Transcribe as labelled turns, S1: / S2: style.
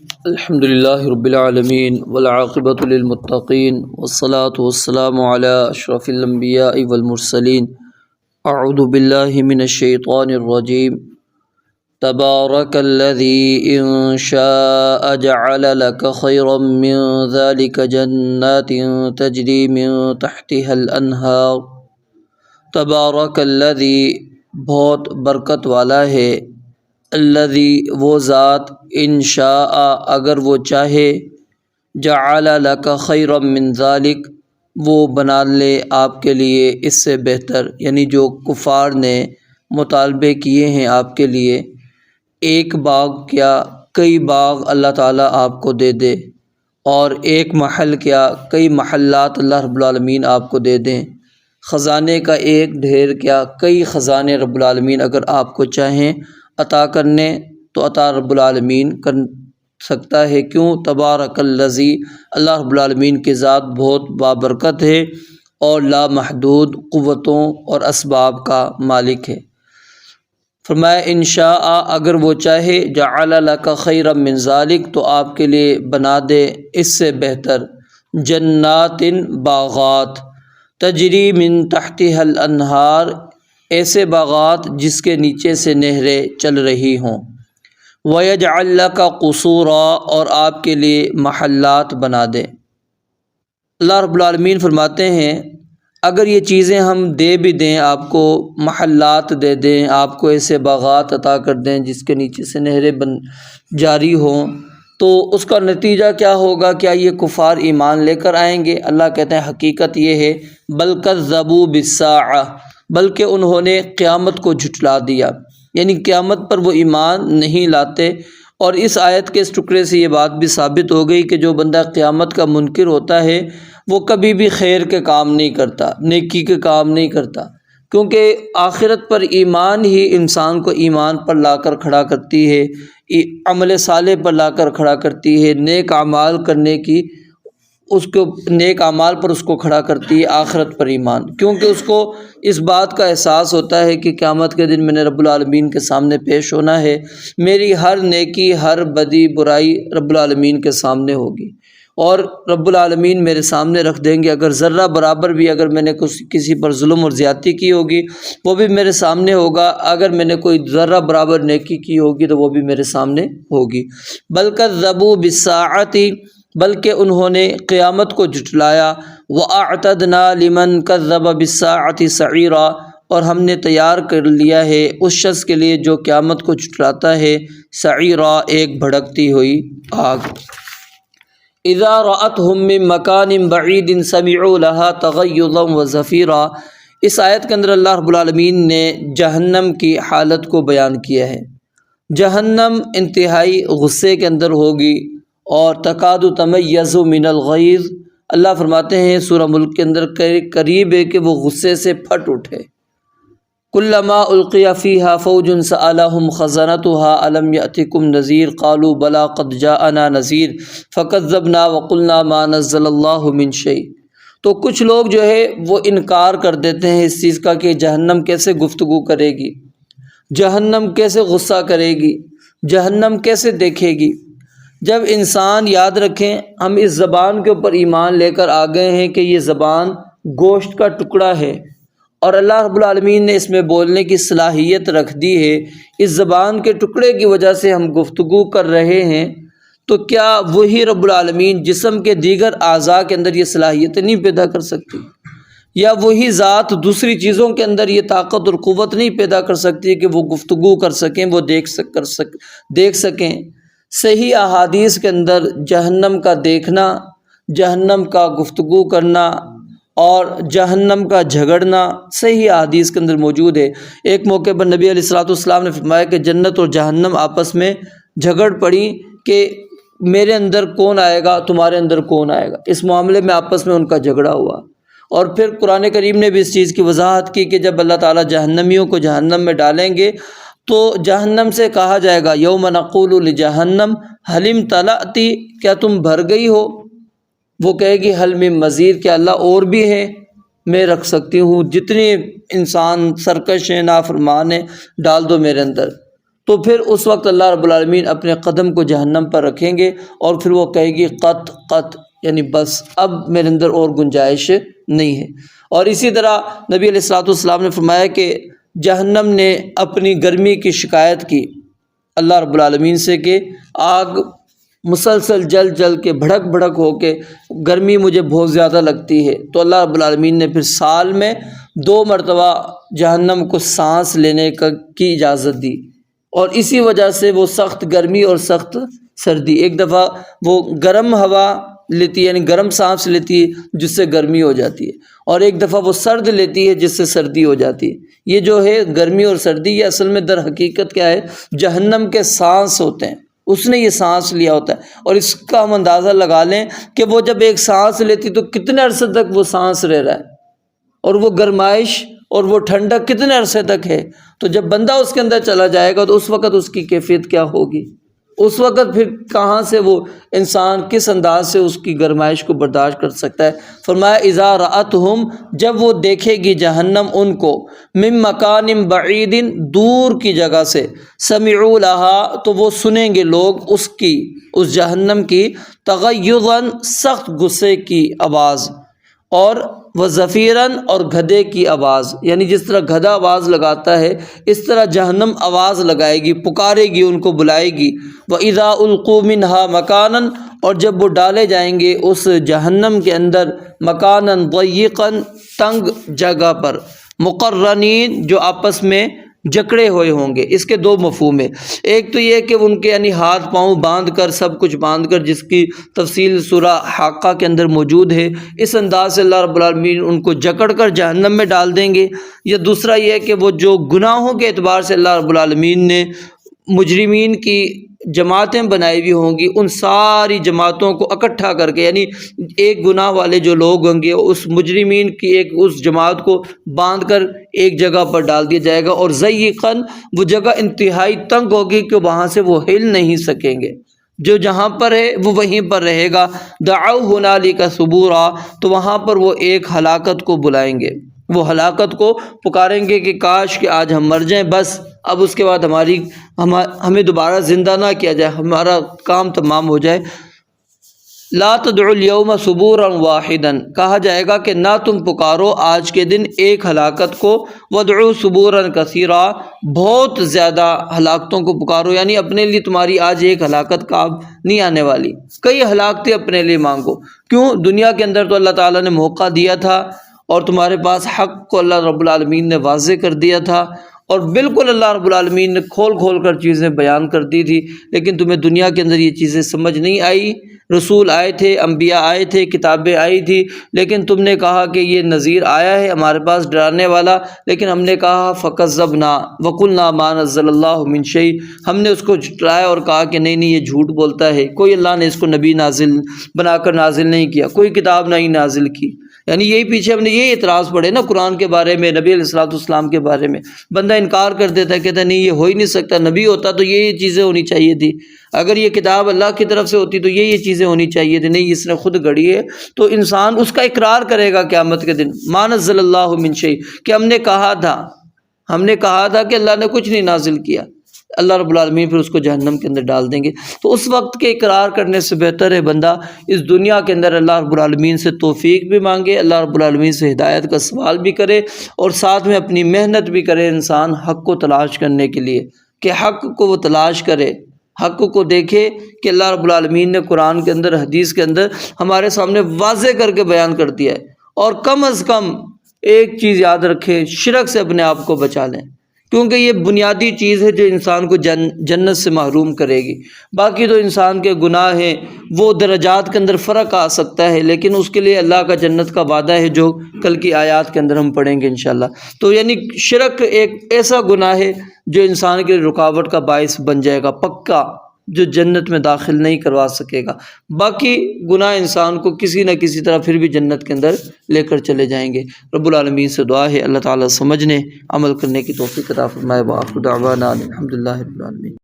S1: الحمد للہ رب العالمین والعاقبۃ للمتقین والصلاة والسلام علی اشرف الانبیاء والمرسلین اعوذ باللہ من الشیطان الرجیم تبارک الذی ان شاء جعل لك خیرا من ذلك جنات تجری من تحتها الانہار۔ تبارک الذی بہت برکت والا ہے، الذی وہ ذات، ان شاء اگر وہ چاہے، جعل لک خیرا من ذلک وہ بنا لے آپ کے لیے اس سے بہتر، یعنی جو کفار نے مطالبے کیے ہیں آپ کے لیے، ایک باغ کیا کئی باغ اللہ تعالیٰ آپ کو دے دے، اور ایک محل کیا کئی محلات اللہ رب العالمین آپ کو دے دیں، خزانے کا ایک ڈھیر کیا کئی خزانے رب العالمین اگر آپ کو چاہیں عطا کرنے تو عطا رب العالمین کر سکتا ہے۔ کیوں؟ تبارک الذی، اللہ رب العالمین کی ذات بہت بابرکت ہے اور لامحدود قوتوں اور اسباب کا مالک ہے۔ فرمایا انشاء اگر وہ چاہے، جعل لک خیرا من ذلک تو آپ کے لیے بنا دے اس سے بہتر، جنات باغات، تجری من تحتها الانہار ایسے باغات جس کے نیچے سے نہریں چل رہی ہوں، وَيَجْعَلْ لَكَ قُصُورًا اور آپ کے لیے محلات بنا دے۔ اللہ رب العالمین فرماتے ہیں اگر یہ چیزیں ہم دے بھی دیں آپ کو، محلات دے دیں آپ کو، ایسے باغات عطا کر دیں جس کے نیچے سے نہریں جاری ہوں، تو اس کا نتیجہ کیا ہوگا؟ کیا یہ کفار ایمان لے کر آئیں گے؟ اللہ کہتے ہیں حقیقت یہ ہے بل کذبوا بالساعہ، بلکہ انہوں نے قیامت کو جھٹلا دیا، یعنی قیامت پر وہ ایمان نہیں لاتے۔ اور اس آیت کے اس ٹکڑے سے یہ بات بھی ثابت ہو گئی کہ جو بندہ قیامت کا منکر ہوتا ہے وہ کبھی بھی خیر کے کام نہیں کرتا، نیکی کے کام نہیں کرتا، کیونکہ آخرت پر ایمان ہی انسان کو ایمان پر لا کر کھڑا کرتی ہے، عمل صالح پر لا کر کھڑا کرتی ہے، نیک اعمال کرنے کی، اس کو نیک اعمال پر اس کو کھڑا کرتی ہے، آخرت پر ایمان، کیونکہ اس کو اس بات کا احساس ہوتا ہے کہ قیامت کے دن میں نے رب العالمین کے سامنے پیش ہونا ہے، میری ہر نیکی ہر بدی برائی رب العالمین کے سامنے ہوگی، اور رب العالمین میرے سامنے رکھ دیں گے، اگر ذرہ برابر بھی اگر میں نے کسی پر ظلم اور زیادتی کی ہوگی وہ بھی میرے سامنے ہوگا، اگر میں نے کوئی ذرہ برابر نیکی کی ہوگی تو وہ بھی میرے سامنے ہوگی۔ بل کذبوا بالساعۃ بلکہ انہوں نے قیامت کو جھٹلایا، وَأَعْتَدْنَا لِمَنْ كَذَّبَ بِالسَّاعَةِ سَعِيرًا اور ہم نے تیار کر لیا ہے اس شخص کے لیے جو قیامت کو جھٹلاتا ہے، سعیرا ایک بھڑکتی ہوئی آگ۔ اذا رأتهم من مکان بعید سمعوا لها تغیظا وزفیرا، اس آیت کے اندر اللہ رب العالمین نے جہنم کی حالت کو بیان کیا ہے۔ جہنم انتہائی غصے کے اندر ہوگی، اور تکاد تمیز من الغیظ، اللہ فرماتے ہیں سورہ ملک کے اندر قریب ہے کہ وہ غصے سے پھٹ اٹھے۔ کلما القی فیہا فوج سألہم خزنتها الم یأتکم نذیر قالوا بلی قد جاءنا نذیر فکذبنا وقلنا ما نزل اللہ من شیء۔ تو کچھ لوگ جو ہے وہ انکار کر دیتے ہیں اس چیز کا کہ جہنم کیسے گفتگو کرے گی، جہنم کیسے غصہ کرے گی، جہنم کیسے دیکھے گی۔ جب انسان، یاد رکھیں ہم اس زبان کے اوپر ایمان لے کر آ گئے ہیں کہ یہ زبان گوشت کا ٹکڑا ہے، اور اللہ رب العالمین نے اس میں بولنے کی صلاحیت رکھ دی ہے، اس زبان کے ٹکڑے کی وجہ سے ہم گفتگو کر رہے ہیں، تو کیا وہی رب العالمین جسم کے دیگر اعضاء کے اندر یہ صلاحیت نہیں پیدا کر سکتی؟ یا وہی ذات دوسری چیزوں کے اندر یہ طاقت اور قوت نہیں پیدا کر سکتی کہ وہ گفتگو کر سکیں، وہ دیکھ سکیں؟ صحیح احادیث کے اندر جہنم کا دیکھنا، جہنم کا گفتگو کرنا اور جہنم کا جھگڑنا صحیح احادیث کے اندر موجود ہے۔ ایک موقع پر نبی علیہ الصلوۃ والسلام نے فرمایا کہ جنت اور جہنم آپس میں جھگڑ پڑی کہ میرے اندر کون آئے گا، تمہارے اندر کون آئے گا، اس معاملے میں آپس میں ان کا جھگڑا ہوا۔ اور پھر قرآن کریم نے بھی اس چیز کی وضاحت کی کہ جب اللہ تعالیٰ جہنمیوں کو جہنم میں ڈالیں گے تو جہنم سے کہا جائے گا یوم نقول لجہنم حل امتلأت، کیا تم بھر گئی ہو؟ وہ کہے گی حل من مزید، کیا اللہ اور بھی ہے، میں رکھ سکتی ہوں، جتنے انسان سرکش ہیں نافرمان ہیں ڈال دو میرے اندر۔ تو پھر اس وقت اللہ رب العالمین اپنے قدم کو جہنم پر رکھیں گے اور پھر وہ کہے گی قط قط، یعنی بس اب میرے اندر اور گنجائش نہیں ہے۔ اور اسی طرح نبی علیہ الصلوۃ والسلام نے فرمایا کہ جہنم نے اپنی گرمی کی شکایت کی اللہ رب العالمین سے کہ آگ مسلسل جل جل کے بھڑک بھڑک ہو کے گرمی مجھے بہت زیادہ لگتی ہے، تو اللہ رب العالمین نے پھر سال میں 2 مرتبہ جہنم کو سانس لینے کی اجازت دی، اور اسی وجہ سے وہ سخت گرمی اور سخت سردی، ایک دفعہ وہ گرم ہوا لیتی ہے یعنی گرم سانس لیتی ہے جس سے گرمی ہو جاتی ہے، اور ایک دفعہ وہ سرد لیتی ہے جس سے سردی ہو جاتی ہے۔ یہ جو ہے گرمی اور سردی، یہ اصل میں در حقیقت کیا ہے؟ جہنم کے سانس ہوتے ہیں، اس نے یہ سانس لیا ہوتا ہے، اور اس کا ہم اندازہ لگا لیں کہ وہ جب ایک سانس لیتی تو کتنے عرصے تک وہ سانس رہ رہا ہے، اور وہ گرمائش اور وہ ٹھنڈک کتنے عرصے تک ہے۔ تو جب بندہ اس کے اندر چلا جائے گا تو اس وقت اس کی کیفیت کیا ہوگی؟ اس وقت پھر کہاں سے وہ انسان کس انداز سے اس کی گرمائش کو برداشت کر سکتا ہے؟ فرمایا اذا رأتہم، جب وہ دیکھے گی جہنم ان کو، من مکان بعید، دور کی جگہ سے، سمعوا لها، تو وہ سنیں گے لوگ اس جہنم کی، تغیظا، سخت غصے کی آواز، اور وزفیراً، اور گدھے کی آواز، یعنی جس طرح گدھا آواز لگاتا ہے اس طرح جہنم آواز لگائے گی، پکارے گی، ان کو بلائے گی۔ وَإِذَا أُلْقُوا مِنْهَا مَكَانًا، اور جب وہ ڈالے جائیں گے اس جہنم کے اندر، مکاناً ضیقاً، تنگ جگہ پر، مقرنین، جو آپس میں جکڑے ہوئے ہوں گے۔ اس کے 2 مفہوم ہیں، ایک تو یہ کہ ان کے یعنی ہاتھ پاؤں باندھ کر، سب کچھ باندھ کر، جس کی تفصیل سورہ حاقہ کے اندر موجود ہے، اس انداز سے اللہ رب العالمین ان کو جکڑ کر جہنم میں ڈال دیں گے۔ یا دوسرا یہ ہے کہ وہ جو گناہوں کے اعتبار سے اللہ رب العالمین نے مجرمین کی جماعتیں بنائی ہوئی ہوں گی، ان ساری جماعتوں کو اکٹھا کر کے، یعنی ایک گناہ والے جو لوگ ہوں گے اس مجرمین کی اس جماعت کو باندھ کر ایک جگہ پر ڈال دیا جائے گا، اور ضیقاً، وہ جگہ انتہائی تنگ ہوگی کہ وہاں سے وہ ہل نہیں سکیں گے، جو جہاں پر ہے وہ وہیں پر رہے گا۔ دعوا ہنالک ثبورا، تو وہاں پر وہ ایک ہلاکت کو بلائیں گے، وہ ہلاکت کو پکاریں گے کہ کاش کہ آج ہم مر جائیں، بس اب اس کے بعد ہمیں دوبارہ زندہ نہ کیا جائے، ہمارا کام تمام ہو جائے۔ لا تدعوا اليوم ثبورا واحدا، کہا جائے گا کہ نہ تم پکارو آج کے دن ایک ہلاکت کو، وادعوا ثبورا کثیرا، بہت زیادہ ہلاکتوں کو پکارو، یعنی اپنے لیے تمہاری آج ایک ہلاکت کام نہیں آنے والی، کئی ہلاکتیں اپنے لیے مانگو۔ کیوں؟ دنیا کے اندر تو اللہ تعالیٰ نے موقع دیا تھا، اور تمہارے پاس حق کو اللہ رب العالمین نے واضح کر دیا تھا، اور بالکل اللہ رب العالمین نے کھول کھول کر چیزیں بیان کر دی تھی، لیکن تمہیں دنیا کے اندر یہ چیزیں سمجھ نہیں آئی۔ رسول آئے تھے، انبیاء آئے تھے، کتابیں آئی تھی، لیکن تم نے کہا کہ یہ نذیر آیا ہے ہمارے پاس ڈرانے والا، لیکن ہم نے کہا فکذبنا وقلنا ما نزل اللہ من شیء، ہم نے اس کو جھٹلایا اور کہا کہ نہیں یہ جھوٹ بولتا ہے، کوئی اللہ نے اس کو نبی نازل بنا کر نازل نہیں کیا، کوئی کتاب نہیں نازل کی۔ یعنی یہی پیچھے ہم نے یہ اعتراض پڑھے نا قرآن کے بارے میں، نبی علیہ الصلوۃ والسلام کے بارے میں، بندہ انکار کر دیتا ہے، کہتا ہے نہیں یہ ہو ہی نہیں سکتا، نبی ہوتا تو یہ چیزیں ہونی چاہیے تھی، اگر یہ کتاب اللہ کی طرف سے ہوتی تو یہ چیزیں ہونی چاہیے تھی، نہیں اس نے خود گھڑی ہے۔ تو انسان اس کا اقرار کرے گا قیامت کے دن، ما نزل اللہ من شیء، کہ ہم نے کہا تھا کہ اللہ نے کچھ نہیں نازل کیا، اللہ رب العالمین پھر اس کو جہنم کے اندر ڈال دیں گے۔ تو اس وقت کے اقرار کرنے سے بہتر ہے بندہ اس دنیا کے اندر اللہ رب العالمین سے توفیق بھی مانگے، اللہ رب العالمین سے ہدایت کا سوال بھی کرے، اور ساتھ میں اپنی محنت بھی کرے انسان حق کو تلاش کرنے کے لیے، کہ حق کو وہ تلاش کرے، حق کو دیکھے کہ اللہ رب العالمین نے قرآن کے اندر، حدیث کے اندر ہمارے سامنے واضح کر کے بیان کر دیا ہے، اور کم از کم ایک چیز یاد رکھیں، شرک سے اپنے آپ کو بچا لیں، کیونکہ یہ بنیادی چیز ہے جو انسان کو جنت سے محروم کرے گی۔ باقی تو انسان کے گناہ ہیں، وہ درجات کے اندر فرق آ سکتا ہے، لیکن اس کے لیے اللہ کا جنت کا وعدہ ہے جو کل کی آیات کے اندر ہم پڑھیں گے انشاءاللہ۔ تو یعنی شرک ایک ایسا گناہ ہے جو انسان کے لیے رکاوٹ کا باعث بن جائے گا پکا، جو جنت میں داخل نہیں کروا سکے گا۔ باقی گناہ انسان کو کسی نہ کسی طرح پھر بھی جنت کے اندر لے کر چلے جائیں گے۔ رب العالمین سے دعا ہے اللہ تعالیٰ سمجھنے، عمل کرنے کی توفیق عطا فرمائے۔ وآخر دعوانا الحمدللہ رب العالمین۔